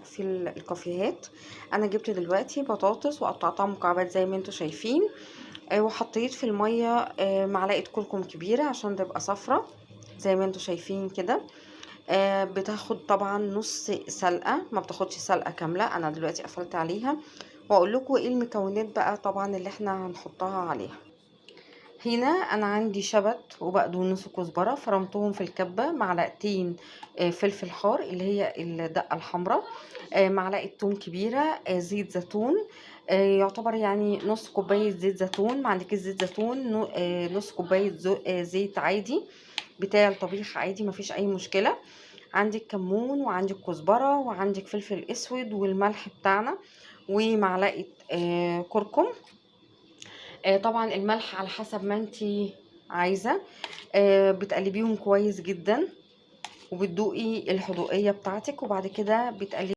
في الكافيهات. انا جبت دلوقتي بطاطس وقطعتها مكعبات زي ما انتوا شايفين، وحطيت في الميه معلقه كركم كبيره عشان تبقى صفرة زي ما انتوا شايفين كده. بتاخد طبعا نص سلقه، ما بتاخدش سلقه كامله. انا دلوقتي قفلت عليها واقول لكم ايه المكونات بقى طبعا اللي احنا هنحطها عليها. هنا انا عندي شبت وبقدونس وكزبره فرمتهم في الكبه، معلقتين فلفل حار اللي هي الدقه الحمراء، معلقه توم كبيره، زيت زيتون، يعتبر يعني نص كوبايه زيت زيتون. ما عندكش زيت زيتون نص كوبايه زيت عادي بتاع الطبيخ عادي، مفيش اي مشكله. عندك كمون وعندك كزبره وعندك فلفل اسود والملح بتاعنا ومعلقه كركم. طبعا الملح على حسب ما انتي عايزه. بتقلبيهم كويس جدا وبتدوقي الحدوقيه بتاعتك، وبعد كده بتقلبي